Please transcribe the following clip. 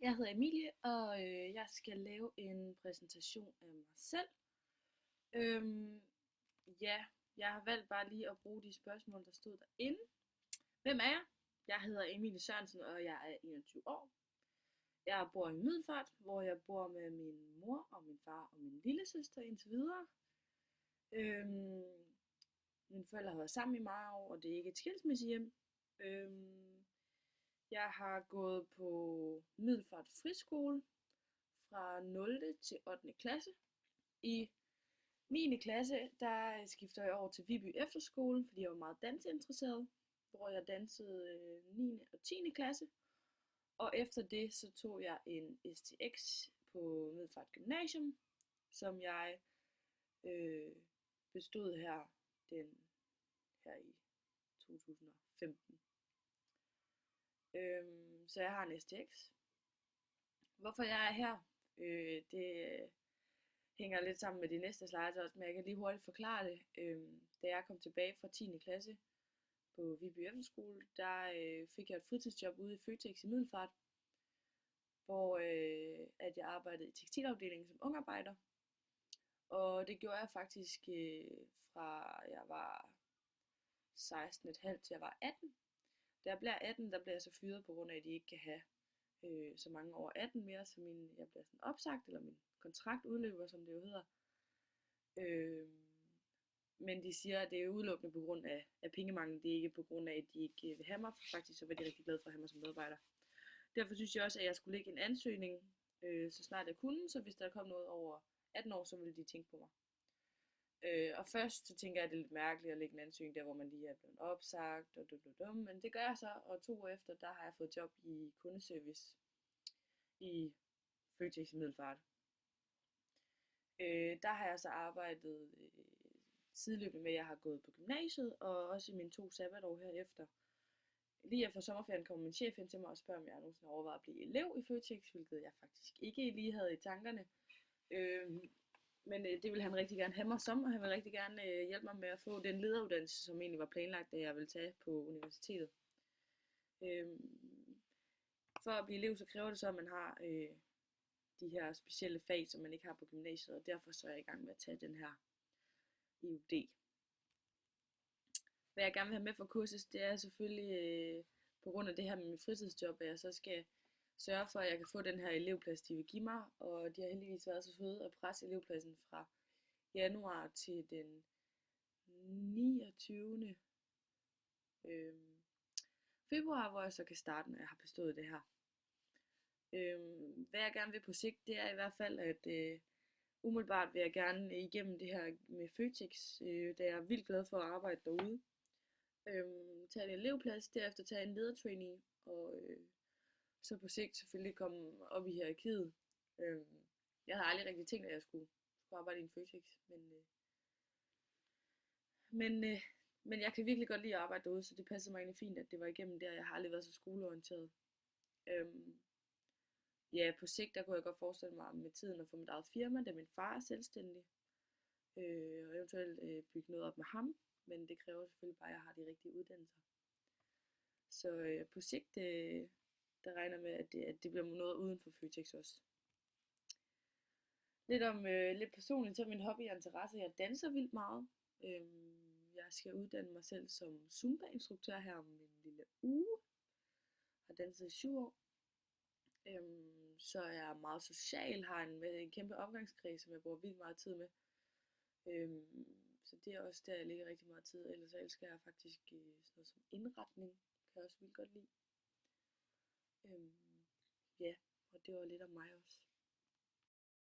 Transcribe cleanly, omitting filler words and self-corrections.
Jeg hedder Emilie, og jeg skal lave en præsentation af mig selv. Øhm, ja, jeg har valgt bare lige at bruge de spørgsmål, der stod derinde. Hvem er jeg? Jeg hedder Emilie Sørensen, og jeg er 21 år. Jeg bor i Middelfart, hvor jeg bor med min mor og min far og min lillesøster indtil videre. Øhm, Mine forældre har været sammen i mange år, og det er ikke et skilsmissehjem. Øhm, jeg har gået på Middelfart Friskole fra 0. til 8. klasse. I 9. klasse, der skifter jeg over til Viby Efterskole, fordi jeg var meget danseinteresseret, hvor jeg dansede 9. og 10. klasse. Og efter det, så tog jeg en STX på Middelfart Gymnasium, som jeg øh, bestod her i 2015. Så jeg har en STX. Hvorfor jeg er her, det hænger lidt sammen med de næste slides også, men jeg kan lige hurtigt forklare det. Da jeg kom tilbage fra 10. klasse på Viby Efterskole, der fik jeg et fritidsjob ude i Føtex i Middelfart, hvor at jeg arbejdede i tekstilafdelingen som ungarbejder. Og det gjorde jeg faktisk fra jeg var 16,5 til jeg var 18. Da jeg bliver 18, der bliver jeg så fyret på grund af, at de ikke kan have så mange over 18 mere, så jeg bliver sådan opsagt, eller min kontrakt udløber, som det jo hedder. Men de siger, at det er udelukkende på grund af pengemangel, det er ikke på grund af, at de ikke vil have mig, for faktisk så var de rigtig glade for at have mig som medarbejder. Derfor synes jeg også, at jeg skulle lægge en ansøgning, så snart jeg kunne, så hvis der kom noget over 18 år, så ville de tænke på mig. Og først så tænker jeg, at det er lidt mærkeligt at lægge en ansøgning der, hvor man lige er blevet opsagt, men det gør jeg så, og 2 år efter, der har jeg fået job i kundeservice i Føtex i Middelfart. Der har jeg så arbejdet sideløbende med, at jeg har gået på gymnasiet, og også i mine 2 sabbatår herefter. Lige efter sommerferien kommer min chef hen til mig og spørger, om jeg nogensinde overvejer at blive elev i Føtex, hvilket jeg faktisk ikke lige havde i tankerne. Men det ville han rigtig gerne have mig som, og han ville rigtig gerne hjælpe mig med at få den lederuddannelse, som egentlig var planlagt, at jeg ville tage på universitetet. For at blive elev, så kræver det så, at man har de her specielle fag, som man ikke har på gymnasiet, og derfor så er jeg i gang med at tage den her EUD. Hvad jeg gerne vil have med for kurset, det er selvfølgelig på grund af det her med mit fritidsjob, at jeg så skal sørge for, at jeg kan få den her elevplads, de vil give mig, og de har heldigvis været så søde at presse elevpladsen fra januar til den 29. februar, hvor jeg så kan starte, når jeg har bestået det her. Hvad jeg gerne vil på sigt, det er i hvert fald, at umiddelbart vil jeg gerne igennem det her med Føtex, da jeg er vildt glad for at arbejde derude. Tage en elevplads, derefter tage en ledertrainee, og så på sigt selvfølgelig komme op i hierarkiet. Jeg havde aldrig rigtig tænkt, at jeg skulle arbejde i en Føtex, men jeg kan virkelig godt lide at arbejde derude, så det passede mig egentlig fint, at det var igennem der. Jeg har aldrig været så skoleorienteret. Ja, på sigt, der kunne jeg godt forestille mig med tiden at få mit eget firma, da min far er selvstændig, og eventuelt bygge noget op med ham, men det kræver selvfølgelig bare, at jeg har de rigtige uddannelser. Så på sigt, der regner med, at det bliver noget uden for Føtex også. Lidt personligt, så er min hobby og interesse, jeg danser vildt meget. Jeg skal uddanne mig selv som Zumba-instruktør her om en lille uge. Har danset i 7 år. Så er jeg meget social, har en kæmpe omgangskreds, som jeg bruger vildt meget tid med. Så det er også der, jeg ligger rigtig meget tid. Ellers så elsker jeg faktisk sådan noget som indretning, kan jeg også vildt godt lide. Ja, og det var lidt om mig også.